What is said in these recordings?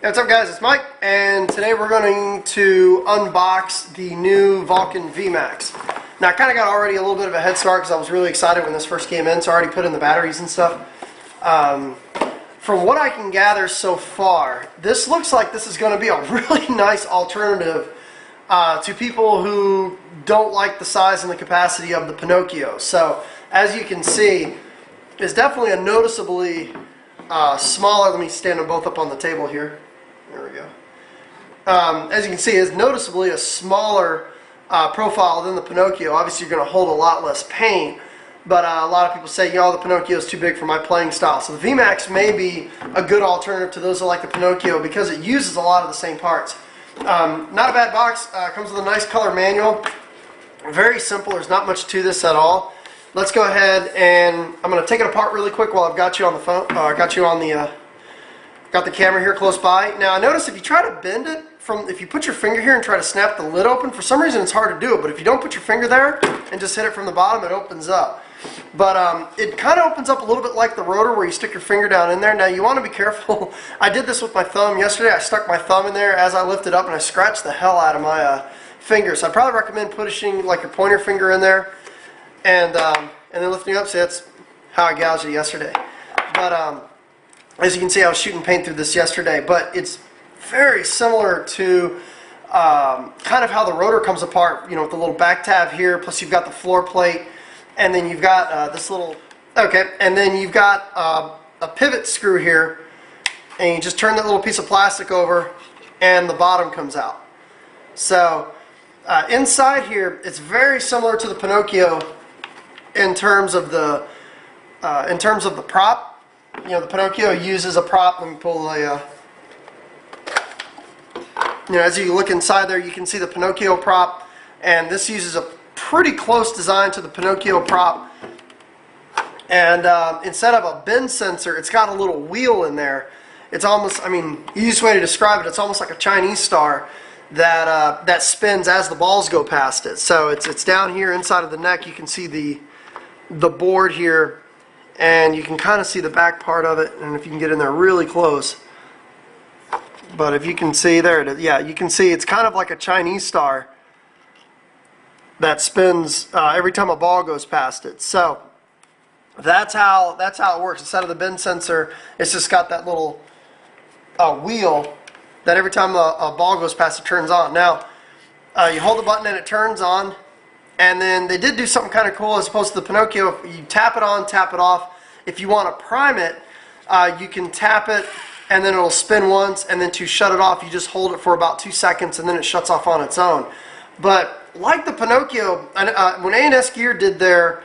Hey, what's up guys, it's Mike, and today we're going to unbox the new Valken VMax. Now I kind of got already a little bit of a head start because I was really excited when this first came in, so I already put in the batteries and stuff. From what I can gather so far, this looks like this is going to be a really nice alternative to people who don't like the size and the capacity of the Pinocchio. So as you can see, it's definitely a noticeably smaller. Let me stand them both up on the table here. There we go. As you can see, it's noticeably a smaller profile than the Pinocchio. Obviously, you're going to hold a lot less paint, but a lot of people say, you know, the Pinocchio is too big for my playing style. So the VMax may be a good alternative to those that like the Pinocchio because it uses a lot of the same parts. Not a bad box. Comes with a nice color manual. Very simple. There's not much to this at all. Let's go ahead and I'm going to take it apart really quick while I've got you on the phone. Got the camera here close by. Now I notice if you try to bend it if you put your finger here and try to snap the lid open, for some reason it's hard to do it, but if you don't put your finger there and just hit it from the bottom, it opens up. But it kind of opens up a little bit like the rotor where you stick your finger down in there. Now you want to be careful. I did this with my thumb yesterday. I stuck my thumb in there as I lifted up and I scratched the hell out of my finger. So I'd probably recommend putting like your pointer finger in there and then lifting up. So that's how I gouged it yesterday. But as you can see, I was shooting paint through this yesterday, but it's very similar to kind of how the rotor comes apart, you know, with the little back tab here, plus you've got the floor plate, and then you've got this little, and then you've got a pivot screw here, and you just turn that little piece of plastic over, and the bottom comes out. So inside here, it's very similar to the Pinocchio in terms of the prop. You know, the Pinocchio uses a prop. Let me pull the, you know, as you look inside there, you can see the Pinocchio prop, and this uses a pretty close design to the Pinocchio prop. And instead of a bend sensor, it's got a little wheel in there. It's almost, I mean, the easiest way to describe it, it's almost like a Chinese star that that spins as the balls go past it. So it's down here inside of the neck. You can see the board here. And you can kind of see the back part of it, and if you can get in there really close. But if you can see, there it is. Yeah, you can see it's kind of like a Chinese star that spins every time a ball goes past it. So that's how it works. Instead of the bend sensor, it's just got that little wheel that every time a ball goes past it turns on. Now you hold the button and it turns on. And then they did do something kind of cool as opposed to the Pinocchio. If you tap it on, tap it off. If you want to prime it, you can tap it and then it'll spin once, and then to shut it off, you just hold it for about 2 seconds and then it shuts off on its own. But like the Pinocchio, when A&S Gear did their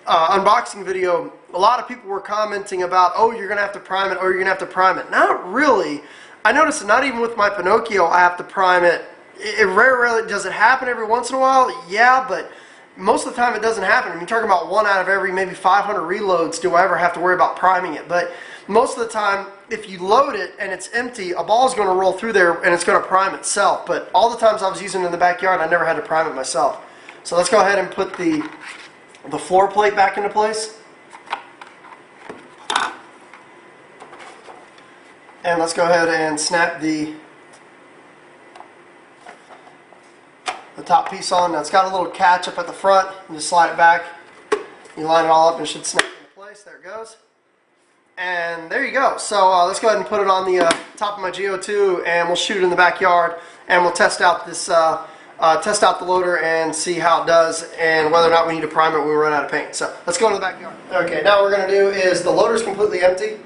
unboxing video, a lot of people were commenting about, oh, you're going to have to prime it, or you're going to have to prime it. Not really. I noticed that not even with my Pinocchio I have to prime it. It rarely does it happen every once in a while, yeah, but most of the time it doesn't happen. I mean, you're talking about 1 out of every maybe 500 reloads do I ever have to worry about priming it. But most of the time, if you load it and it's empty, a ball is going to roll through there and it's going to prime itself. But all the times I was using it in the backyard, I never had to prime it myself. So let's go ahead and put the floor plate back into place. And let's go ahead and snap the top piece on. Now it's got a little catch up at the front. You just slide it back. You line it all up and it should snap into place. There it goes. And there you go. So let's go ahead and put it on the top of my GO2 and we'll shoot it in the backyard and we'll test out this test out the loader and see how it does and whether or not we need to prime it when we run out of paint. So let's go into the backyard. Okay, now what we're going to do is the loader is completely empty.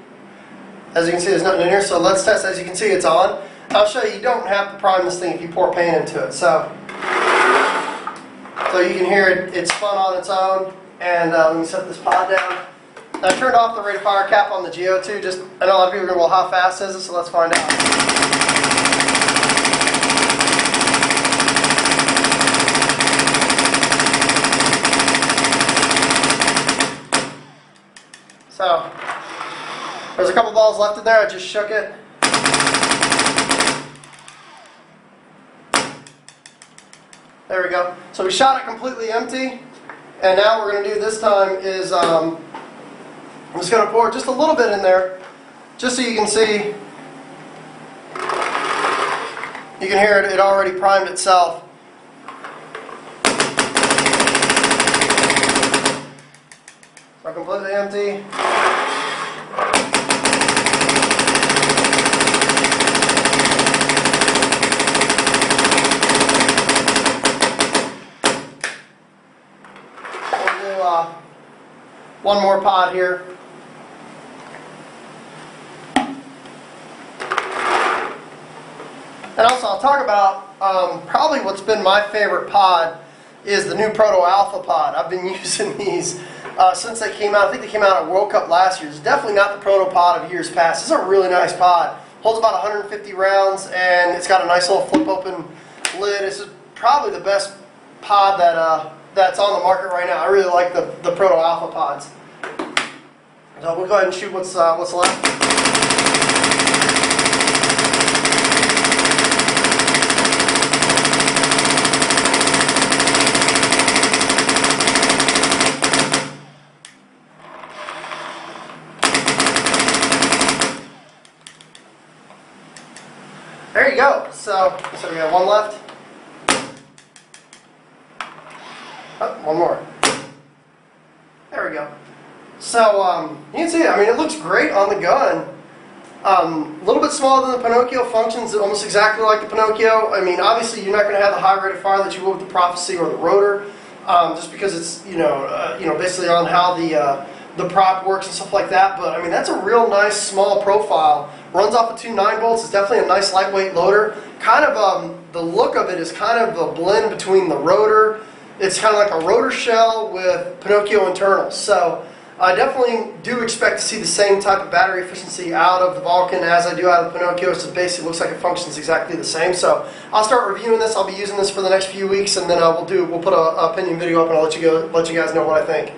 As you can see, there's nothing in here. So let's test. As you can see, it's on. I'll show you, you don't have to prime this thing if you pour paint into it. So you can hear it, it's spun on its own. And let me set this pod down. I turned off the rate of fire cap on the GO2. I know a lot of people are going, well, how fast is it? So let's find out. So there's a couple balls left in there. I just shook it. There we go. So we shot it completely empty, and now what we're going to do this time is I'm just going to pour just a little bit in there, just so you can see You can hear it, it already primed itself. So completely empty. We'll do one more pod here. And also, I'll talk about probably what's been my favorite pod is the new Proto Alpha pod. I've been using these since they came out. I think they came out at World Cup last year. It's definitely not the Proto pod of years past. This is a really nice pod. Holds about 150 rounds, and it's got a nice little flip open lid. This is probably the best pod that's on the market right now. I really like the Proto Alpha pods. So we'll go ahead and shoot what's left. There you go. So we have one left. Oh, one more. There we go. So you can see it. I mean, it looks great on the gun. A little bit smaller than the Pinocchio, functions almost exactly like the Pinocchio. I mean, obviously you're not going to have the high rate of fire that you would with the Prophecy or the Rotor, just because it's basically on how the prop works and stuff like that. But I mean, that's a real nice small profile. Runs off of two 9-volts. It's definitely a nice lightweight loader. Kind of the look of it is kind of a blend between the Rotor. It's kind of like a Rotor shell with Pinocchio internals. So I definitely do expect to see the same type of battery efficiency out of the Valken as I do out of the Pinocchio. So it basically looks like it functions exactly the same. So I'll start reviewing this. I'll be using this for the next few weeks, and then we'll put a opinion video up, and I'll let you guys know what I think.